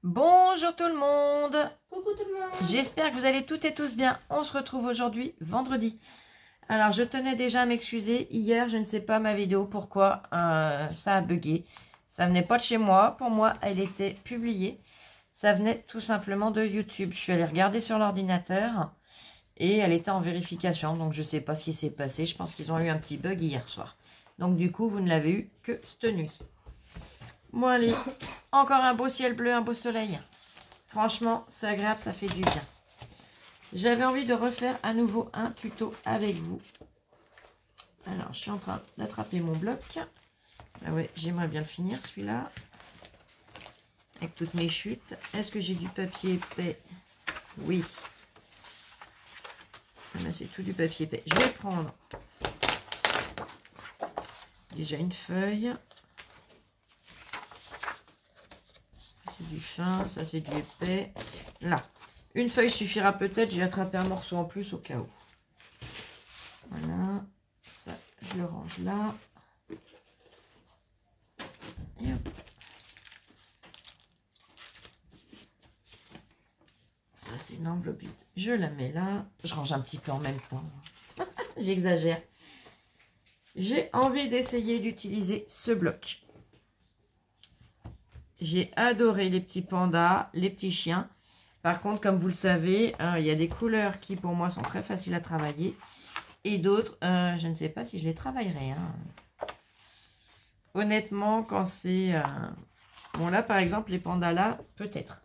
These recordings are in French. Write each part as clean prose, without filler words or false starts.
Bonjour tout le monde. Coucou tout le monde. J'espère que vous allez toutes et tous bien. On se retrouve aujourd'hui, vendredi. Alors, je tenais déjà à m'excuser. Hier, je ne sais pas ma vidéo, pourquoi ça a bugué. Ça venait pas de chez moi. Pour moi, elle était publiée. Ça venait tout simplement de YouTube. Je suis allée regarder sur l'ordinateur et elle était en vérification. Donc, je ne sais pas ce qui s'est passé. Je pense qu'ils ont eu un petit bug hier soir. Donc, du coup, vous ne l'avez eu que cette nuit. Bon, allez. Encore un beau ciel bleu, un beau soleil. Franchement, c'est agréable, ça fait du bien. J'avais envie de refaire à nouveau un tuto avec vous. Alors, je suis en train d'attraper mon bloc. Ah ouais, j'aimerais bien le finir, celui-là. Avec toutes mes chutes. Est-ce que j'ai du papier épais? Oui. Ah ben, c'est tout du papier épais. Je vais prendre déjà une feuille. C'est du fin, ça c'est du épais. Là, une feuille suffira peut-être. J'ai attrapé un morceau en plus au cas où. Voilà, ça je le range là. Et hop. Ça c'est une enveloppe vide. Je la mets là. Je range un petit peu en même temps. J'exagère. J'ai envie d'essayer d'utiliser ce bloc. J'ai adoré les petits pandas, les petits chiens. Par contre, comme vous le savez, il y a des couleurs qui, pour moi, sont très faciles à travailler. Et d'autres, je ne sais pas si je les travaillerai. Hein. Honnêtement, quand c'est... Bon, là, par exemple, les pandas, là, peut-être.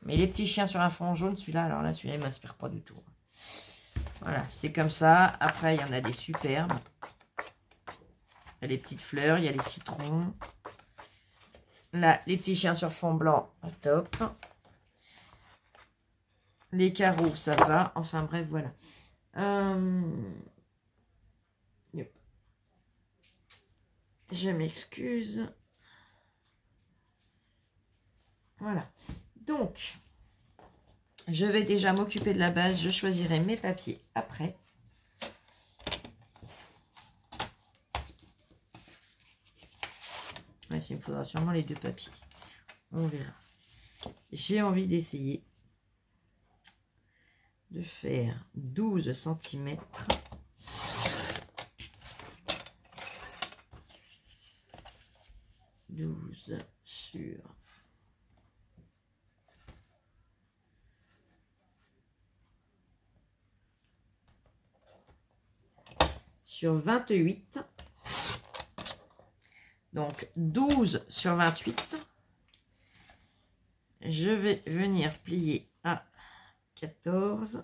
Mais les petits chiens sur un fond jaune, celui-là, alors là, celui-là, il ne m'inspire pas du tout. Voilà, c'est comme ça. Après, il y en a des superbes. Il y a les petites fleurs, il y a les citrons. Là, les petits chiens sur fond blanc, top. Les carreaux, ça va. Enfin, bref, voilà. Yep. Je m'excuse. Voilà. Donc, je vais déjà m'occuper de la base. Je choisirai mes papiers après. Ouais, il me faudra sûrement les deux papiers. On verra. J'ai envie d'essayer de faire 12 cm. Sur 28. Donc 12 sur 28. Je vais venir plier à 14.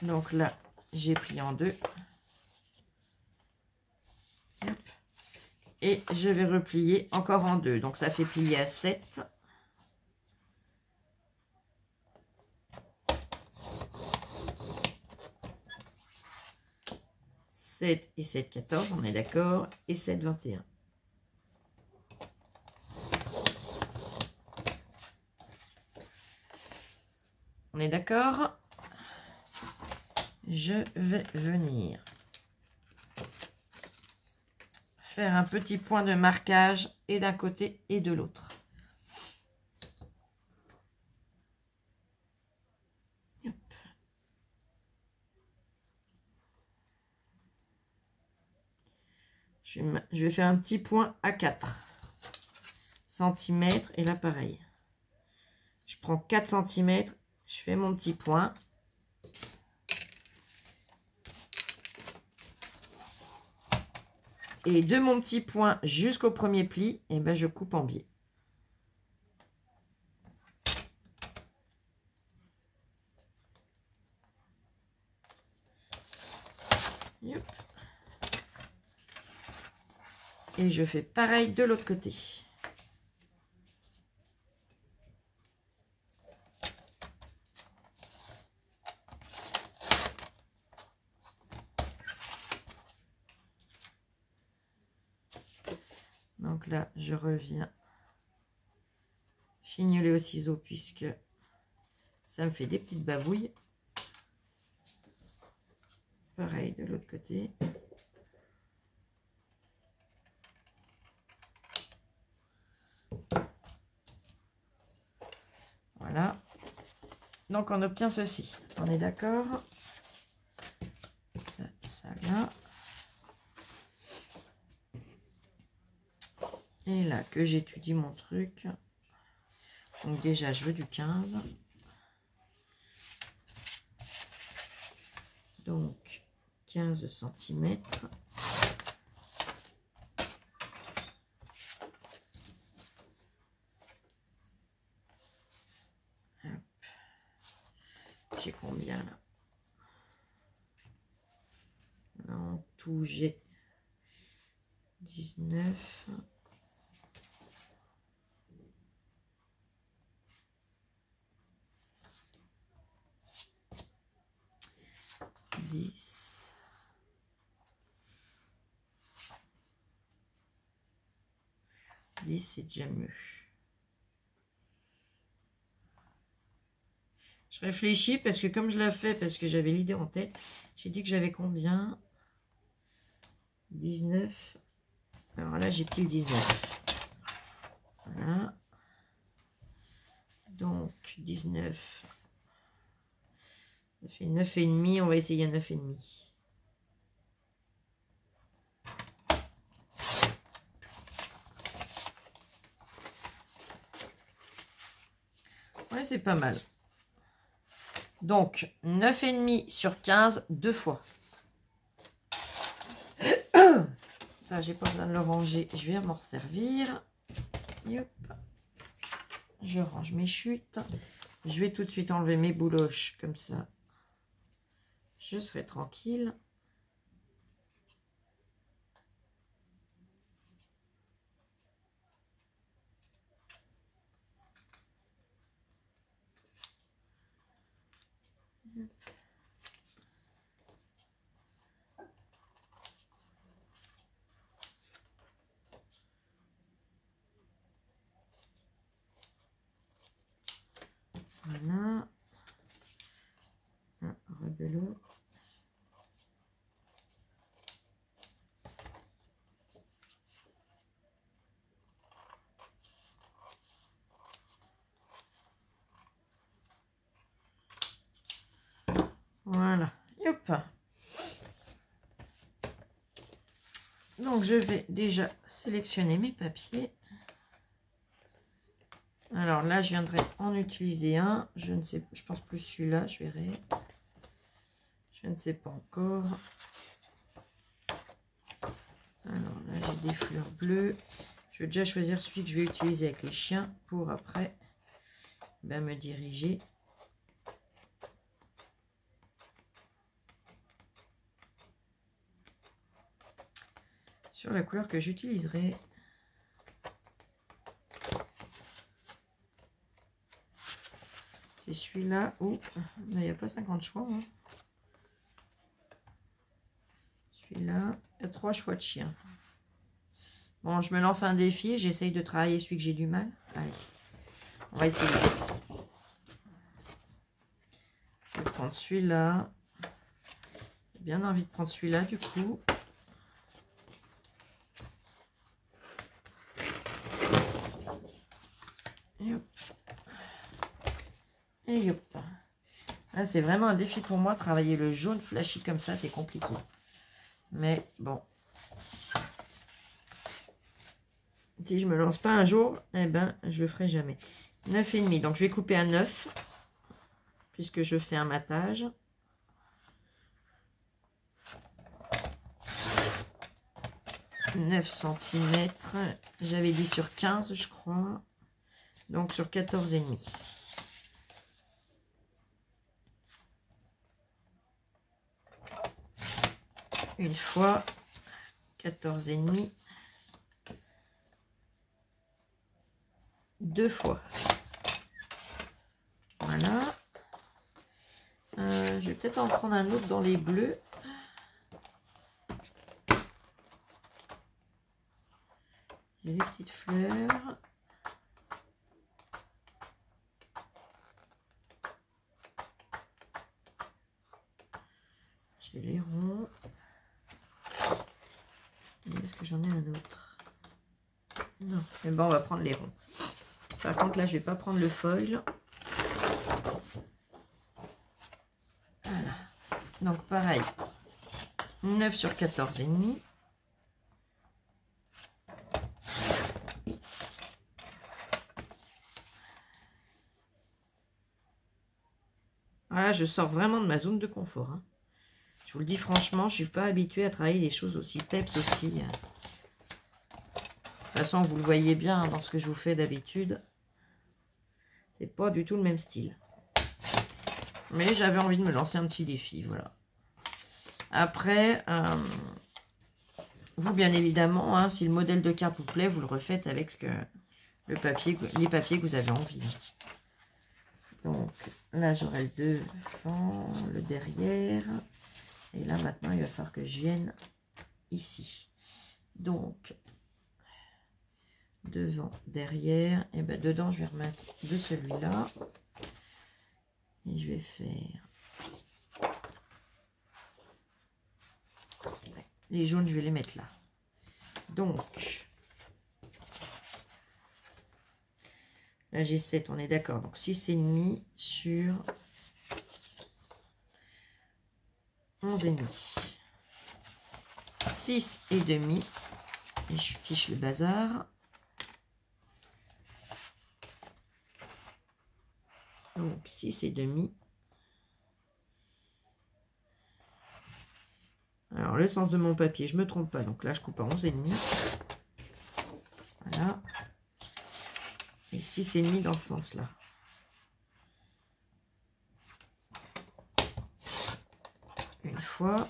Donc là, j'ai plié en deux. Et je vais replier encore en deux. Donc ça fait plier à 7. Et 7, 14, on est d'accord. Et 7, 21. On est d'accord? Je vais venir faire un petit point de marquage et d'un côté et de l'autre. Je vais faire un petit point à 4 cm et là pareil. Je prends 4 cm, je fais mon petit point. Et de mon petit point jusqu'au premier pli, et ben je coupe en biais. Et je fais pareil de l'autre côté. Donc là, je reviens fignoler au ciseau puisque ça me fait des petites bavouilles. Pareil de l'autre côté. Donc on obtient ceci. On est d'accord? Ça là. Et là que j'étudie mon truc. Donc déjà je veux du 15. Donc 15 cm. J'ai combien là? En tout j'ai 19. 10. 10 c'est déjà mieux. Je réfléchis parce que comme je l'ai fait, parce que j'avais l'idée en tête, j'ai dit que j'avais combien? 19. Alors là, j'ai pile 19. Voilà. Donc, 19. Ça fait 9,5. On va essayer à 9,5. Ouais, c'est pas mal. Donc, 9,5 sur 15, 2 fois. Ça, j'ai pas besoin de le ranger. Je vais m'en resservir. Hop. Je range mes chutes. Je vais tout de suite enlever mes bouloches. Comme ça, je serai tranquille. Voilà. Un rebelot. Voilà. Hop. Donc, je vais déjà sélectionner mes papiers. Alors là, je viendrai en utiliser un. Je ne sais, je pense plus celui-là, je verrai. Je ne sais pas encore. Alors là, j'ai des fleurs bleues. Je vais déjà choisir celui que je vais utiliser avec les chiens pour après me diriger. Sur la couleur que j'utiliserai. C'est celui-là où il n'y a pas 50 choix. Hein. Celui-là, il y a 3 choix de chiens. Bon, je me lance un défi. J'essaye de travailler celui que j'ai du mal. Allez, on va essayer. Je vais prendre celui-là. J'ai bien envie de prendre celui-là du coup. Et hop. Et hop. Là, c'est vraiment un défi pour moi. Travailler le jaune flashy comme ça, c'est compliqué. Mais bon. Si je me lance pas un jour, eh ben, je le ferai jamais. 9,5. Donc, je vais couper à 9. Puisque je fais un matage. « 9 cm. J'avais dit sur 15, je crois. Donc, sur 14,5. Une fois. 14,5. 2 fois. Voilà. Je vais peut-être en prendre un autre dans les bleus. J'ai les petites fleurs. J'ai les ronds. Est-ce que j'en ai un autre? Non. Mais bon, on va prendre les ronds. Par contre, là, je vais pas prendre le foil. Donc pareil, 9 sur 14 et demi. Voilà, je sors vraiment de ma zone de confort. Hein. Je vous le dis franchement, je ne suis pas habituée à travailler des choses aussi peps aussi. De toute façon, vous le voyez bien hein, dans ce que je vous fais d'habitude. C'est pas du tout le même style. Mais j'avais envie de me lancer un petit défi, voilà. Après, vous, bien évidemment, hein, si le modèle de carte vous plaît, vous le refaites avec ce que, les papiers que vous avez envie. Donc, là, j'aurai le devant, le derrière. Et là, maintenant, il va falloir que je vienne ici. Donc, devant, derrière. Et ben dedans, je vais remettre de celui-là. Et je vais faire... Les jaunes, je vais les mettre là. Donc, là, j'ai 7, on est d'accord. Donc, 6,5 sur 11,5. 6,5. Et je fiche le bazar. Donc, 6,5. Alors, le sens de mon papier, je ne me trompe pas. Donc là, je coupe à 11,5. Voilà. Et 6,5 dans ce sens-là. Une fois.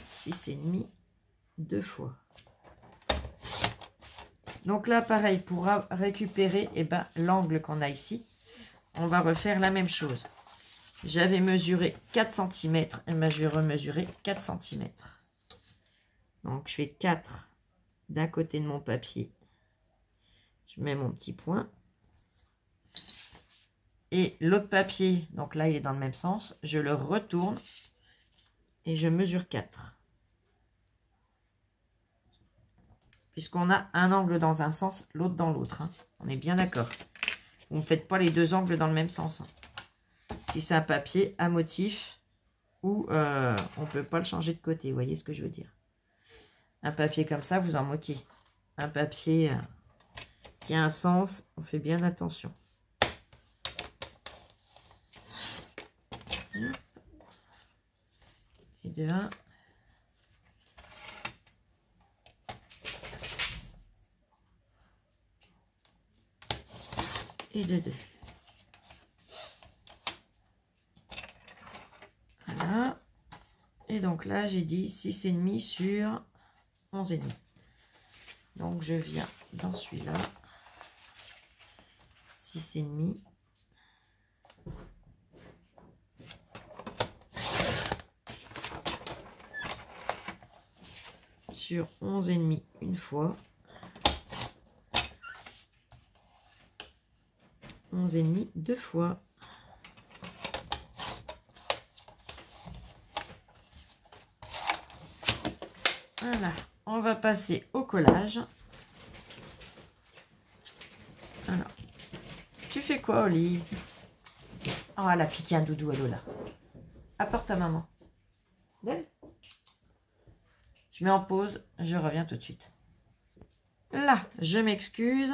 6,5. Deux fois. Donc là, pareil, pour récupérer l'angle qu'on a ici, on va refaire la même chose. J'avais mesuré 4 cm et je vais remesurer 4 cm. Donc, je fais 4 d'un côté de mon papier. Je mets mon petit point. Et l'autre papier, donc là, il est dans le même sens. Je le retourne et je mesure 4. Puisqu'on a un angle dans un sens, l'autre dans l'autre. Hein. On est bien d'accord. Vous ne faites pas les deux angles dans le même sens. Hein. Si c'est un papier à motif ou on ne peut pas le changer de côté. Vous voyez ce que je veux dire? Un papier comme ça, vous en moquez. Un papier qui a un sens, on fait bien attention. Et de 1. Et de 2. Voilà. Et donc là, j'ai dit 6,5 sur 11,5. Donc je viens dans celui-là. 6,5. Sur 11,5 une fois. 11,5 deux fois. Voilà, on va passer au collage. Alors, tu fais quoi, Oli? Oh, elle a piqué un doudou à Lola. Apporte à maman. Donne. Je mets en pause, je reviens tout de suite. Là, je m'excuse.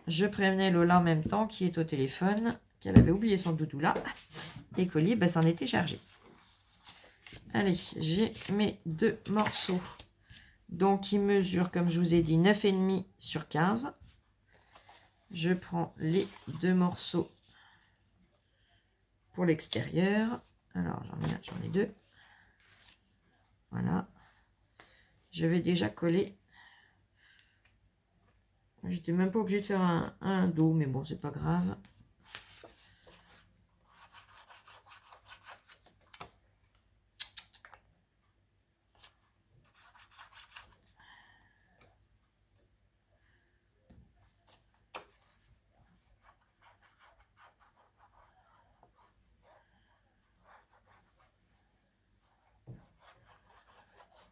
Je prévenais Lola en même temps, qui est au téléphone, qu'elle avait oublié son doudou là. Et qu'Oli, ben, s'en était chargé. Allez, j'ai mes deux morceaux. Donc, ils mesurent, comme je vous ai dit, 9,5 sur 15. Je prends les deux morceaux pour l'extérieur. Alors, j'en ai deux. Voilà. Je vais déjà coller. J'étais même pas obligée de faire un dos, mais bon, c'est pas grave.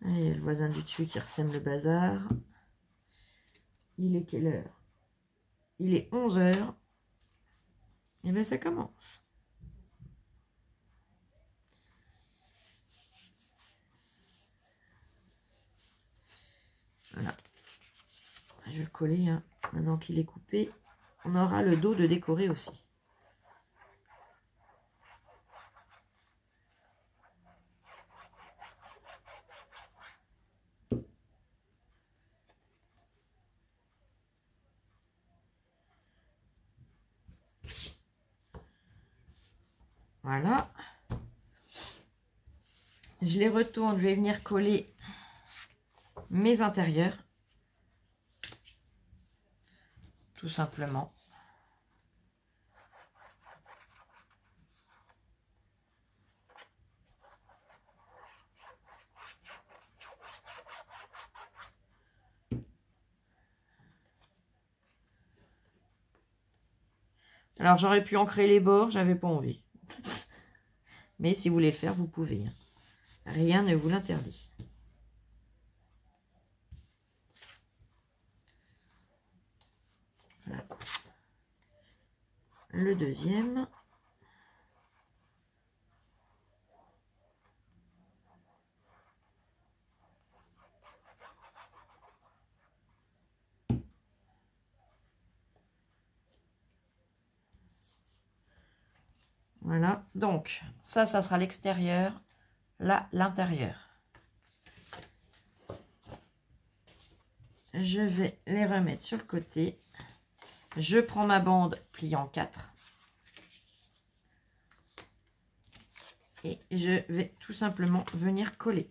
Allez, le voisin du dessus qui ressème le bazar. Il est quelle heure? Il est 11 h. Et bien, ça commence. Voilà. Je vais le coller, hein. Maintenant qu'il est coupé. On aura le dos de décorer aussi. Voilà. Je les retourne, je vais venir coller mes intérieurs. Tout simplement. Alors j'aurais pu ancrer les bords, j'avais pas envie. Mais si vous voulez le faire, vous pouvez. Rien ne vous l'interdit. Voilà. Le deuxième. Voilà, donc ça sera l'extérieur, là l'intérieur. Je vais les remettre sur le côté. Je prends ma bande pliée en 4. Et je vais tout simplement venir coller.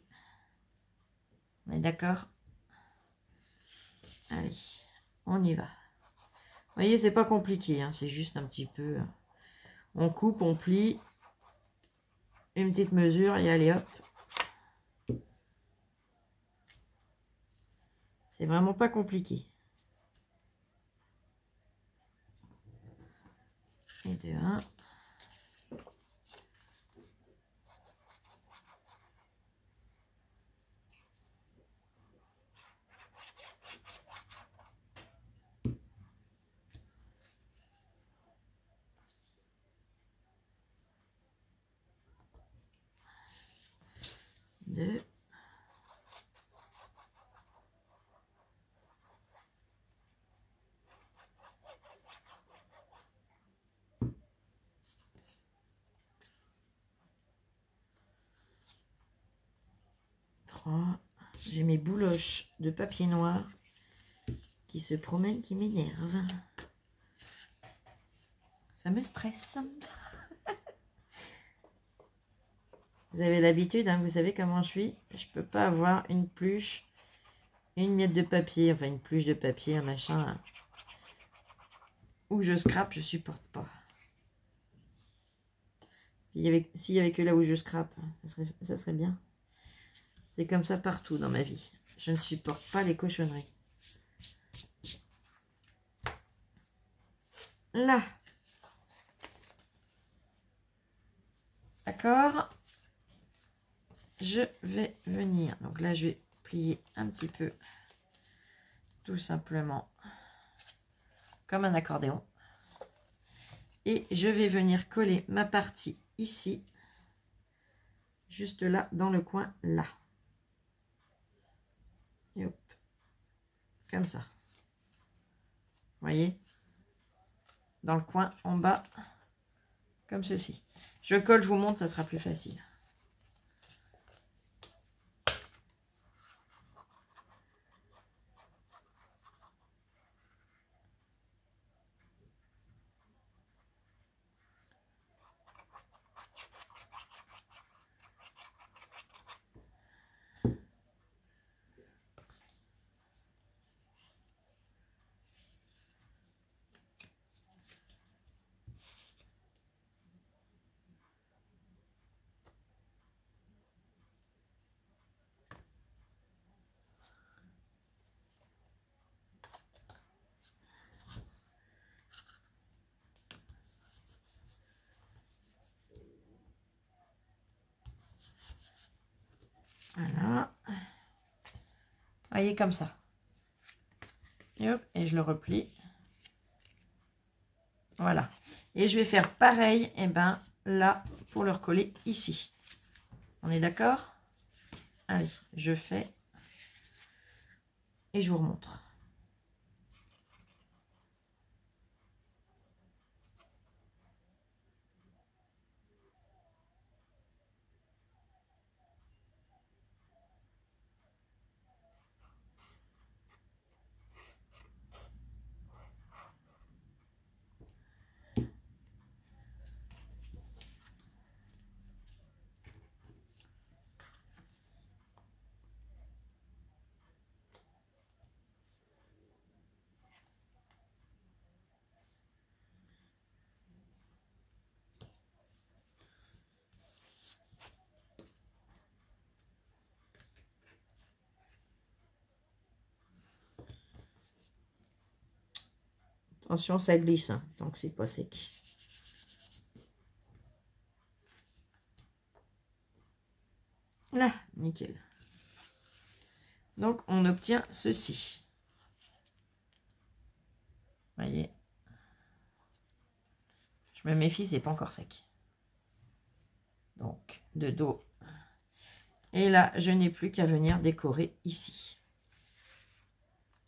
On est d'accord? Allez, on y va. Vous voyez, c'est pas compliqué, hein, c'est juste un petit peu... On coupe, on plie, une petite mesure et allez hop. C'est vraiment pas compliqué. Et de 1. Deux. J'ai mes bouloches de papier noir qui se promènent, qui m'énervent. Ça me stresse. Vous avez l'habitude, hein, vous savez comment je suis. Je peux pas avoir une pluche, une miette de papier, enfin une pluche de papier, un machin, où je scrape, je supporte pas. S'il y avait que là où je scrape, ça serait bien. C'est comme ça partout dans ma vie. Je ne supporte pas les cochonneries. Là. D'accord. Je vais venir. Donc là, je vais plier un petit peu. Tout simplement. Comme un accordéon. Et je vais venir coller ma partie ici. Juste là, dans le coin, là. Et hop. Comme ça. Vous voyez? Dans le coin, en bas. Comme ceci. Je colle, je vous montre, ça sera plus facile. Voilà. Voyez, comme ça. Et hop, et je le replie. Voilà. Et je vais faire pareil, et ben là, pour le recoller ici. On est d'accord? Allez, je fais. et je vous remontre. Attention, ça glisse, hein, tant que c'est pas sec. Là, nickel. Donc, on obtient ceci. Voyez. Je me méfie, c'est pas encore sec. Donc, de dos. Et là, je n'ai plus qu'à venir décorer ici.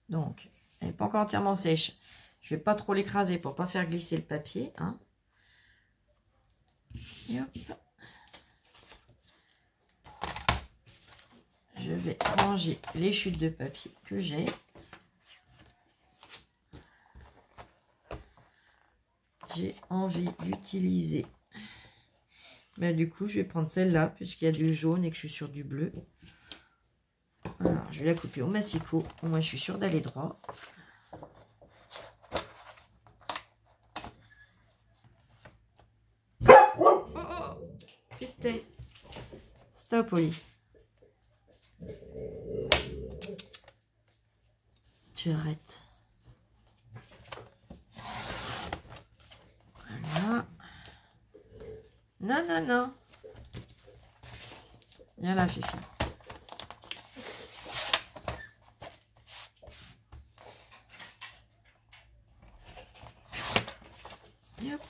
Donc, elle n'est pas encore entièrement sèche. Je vais pas trop l'écraser pour pas faire glisser le papier. Hein. Et hop. Je vais ranger les chutes de papier que j'ai. J'ai envie d'utiliser. Mais du coup, je vais prendre celle-là puisqu'il y a du jaune et que je suis sur du bleu. Alors, je vais la couper au massicot. Au moins, je suis sûre d'aller droit. Putain. Stop, Oli. Tu arrêtes. Voilà. Non, non, non. Viens là, Fifi. Et hop.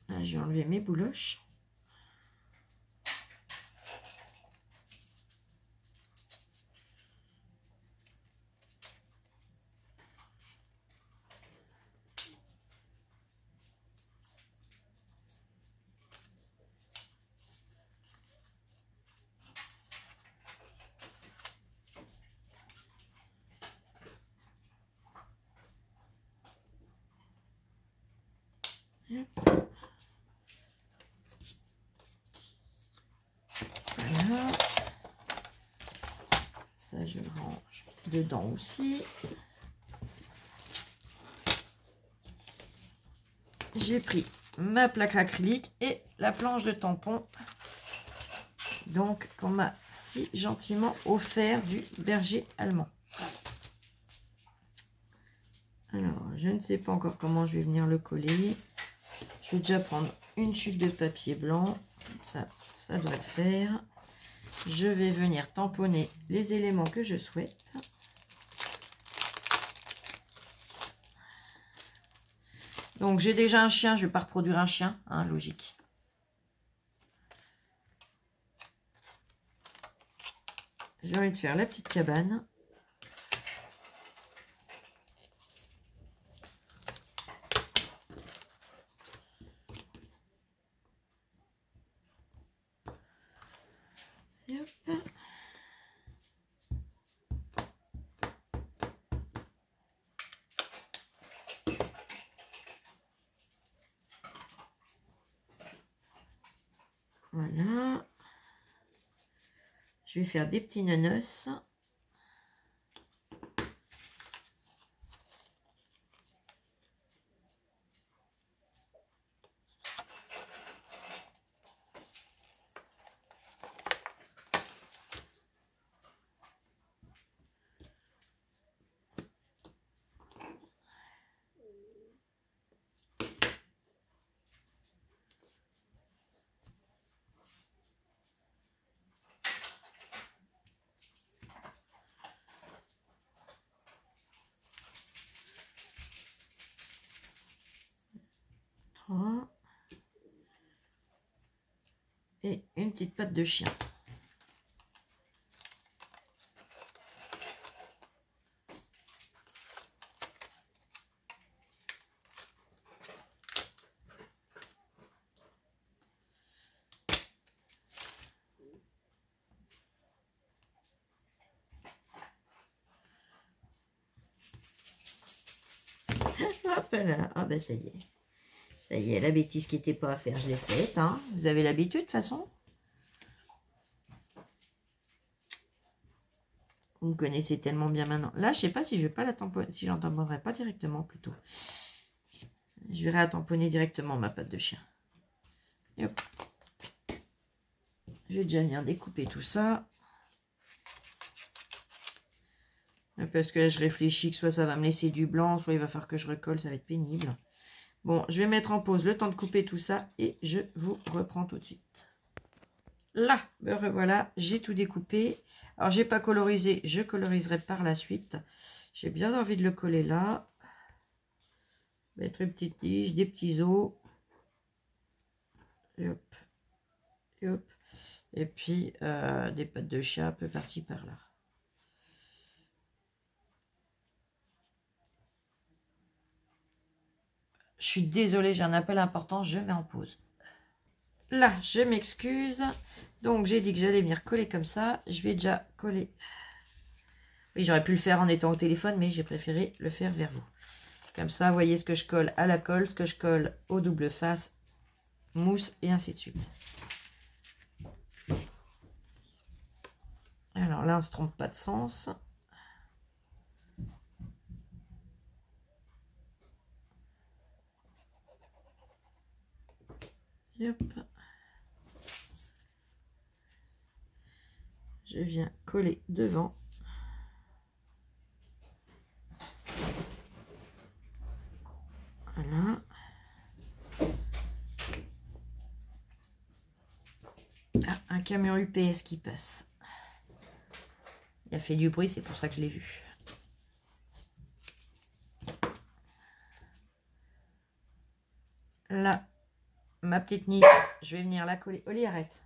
Là, j'ai enlevé mes bouloches. Voilà. Ça, je le range dedans aussi. J'ai pris ma plaque acrylique et la planche de tampon. Donc, qu'on m'a si gentiment offert du berger allemand. Alors, je ne sais pas encore comment je vais venir le coller. Je vais déjà prendre une chute de papier blanc. Ça doit le faire. Je vais venir tamponner les éléments que je souhaite. Donc, j'ai déjà un chien. Je ne vais pas reproduire un chien, hein, logique. J'ai envie de faire la petite cabane. Et hop. Voilà. Je vais faire des petits nanos. Et une petite patte de chien. Hop là. Ah ben ça y est. Ça y est, la bêtise qui n'était pas à faire, je l'ai faite. Hein. Vous avez l'habitude de toute façon. Vous me connaissez tellement bien maintenant. Là, je sais pas si je vais pas la tamponner, si j'en tamponnerai pas directement plutôt. Je verrai à tamponner directement ma patte de chien. Et hop. Je vais déjà venir découper tout ça. Parce que là, je réfléchis que soit ça va me laisser du blanc, soit il va falloir que je recolle, ça va être pénible. Bon, je vais mettre en pause le temps de couper tout ça et je vous reprends tout de suite. Là, me revoilà, j'ai tout découpé. Alors, j'ai pas colorisé, je coloriserai par la suite. J'ai bien envie de le coller là. Mettre une petite tige, des petits os. Et hop. Et hop. Et puis, des pattes de chat un peu par-ci, par-là. Je suis désolée, j'ai un appel important, je mets en pause. Là, je m'excuse. Donc, j'ai dit que j'allais venir coller comme ça. Je vais déjà coller. Oui, j'aurais pu le faire en étant au téléphone, mais j'ai préféré le faire vers vous. Comme ça, vous voyez ce que je colle à la colle, ce que je colle au double face, mousse, et ainsi de suite. Alors là, on ne se trompe pas de sens. Et hop. Je viens coller devant. Voilà. Ah, un camion UPS qui passe. Il a fait du bruit, c'est pour ça que je l'ai vu. Là, ma petite niche, je vais venir la coller. Oli, arrête.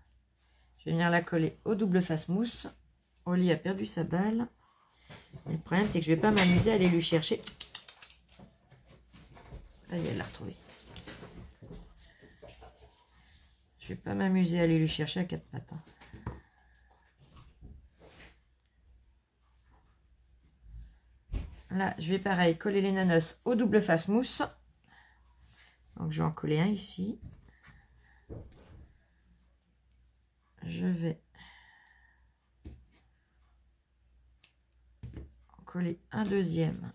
Je vais venir la coller au double face mousse. Oli a perdu sa balle. Et le problème, c'est que je ne vais pas m'amuser à aller lui chercher. Allez, elle l'a retrouvée. Je ne vais pas m'amuser à aller lui chercher à quatre pattes. Hein. Là, je vais pareil, coller les nanos au double face mousse. Donc, je vais en coller un ici. Je vais en coller un deuxième.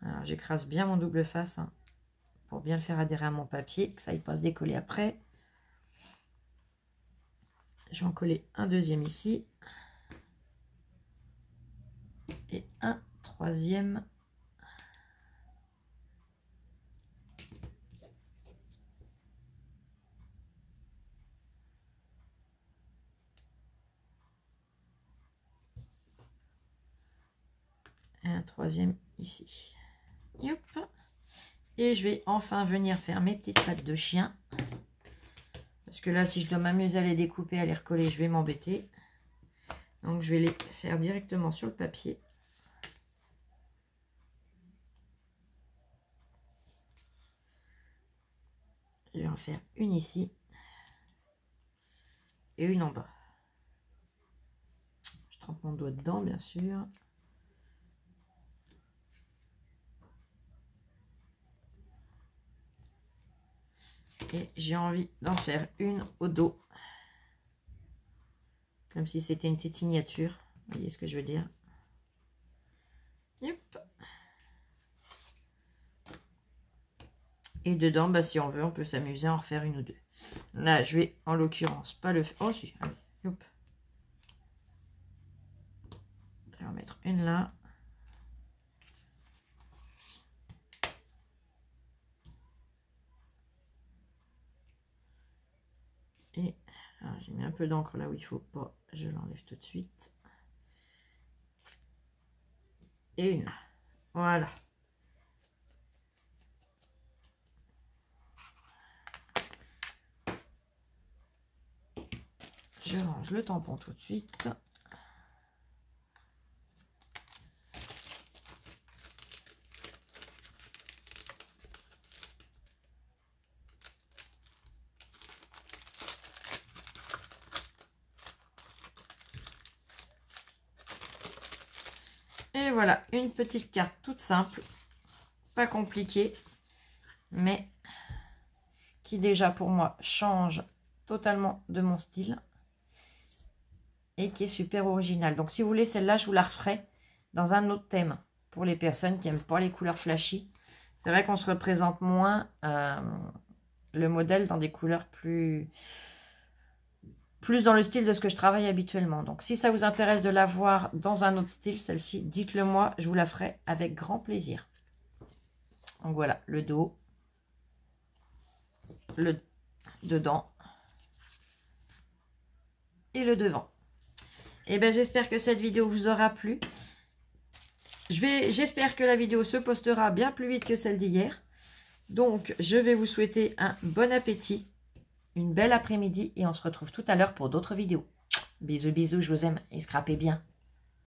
Alors, j'écrase bien mon double face hein, pour bien le faire adhérer à mon papier, que ça ne pas se décoller après. Je vais en coller un deuxième ici. Et un troisième. Et un troisième ici. Hop. Et je vais enfin venir faire mes petites pattes de chien. Parce que là, si je dois m'amuser à les découper, à les recoller, je vais m'embêter. Donc, je vais les faire directement sur le papier. Je vais en faire une ici. Et une en bas. Je trempe mon doigt dedans, bien sûr. Et j'ai envie d'en faire une au dos. Comme si c'était une petite signature. Vous voyez ce que je veux dire? Yep. Et dedans, bah, si on veut, on peut s'amuser à en refaire une ou deux. Là, je vais en l'occurrence pas le faire. Oh si, allez, hop. Je vais en mettre une là. Et j'ai mis un peu d'encre là où il faut pas. Je l'enlève tout de suite. Et une là. Voilà. Je range le tampon tout de suite. Et voilà, une petite carte toute simple, pas compliquée, mais qui déjà pour moi change totalement de mon style et qui est super originale. Donc si vous voulez celle-là, je vous la referai dans un autre thème pour les personnes qui n'aiment pas les couleurs flashy. C'est vrai qu'on se représente moins le modèle dans des couleurs plus dans le style de ce que je travaille habituellement. Donc si ça vous intéresse de la voir dans un autre style, celle-ci, dites-le moi, je vous la ferai avec grand plaisir. Donc voilà, le dos, le dedans et le devant. Et bien j'espère que cette vidéo vous aura plu. J'espère que la vidéo se postera bien plus vite que celle d'hier. Donc je vais vous souhaiter un bon appétit, une belle après-midi et on se retrouve tout à l'heure pour d'autres vidéos. Bisous bisous, je vous aime et scrapez bien.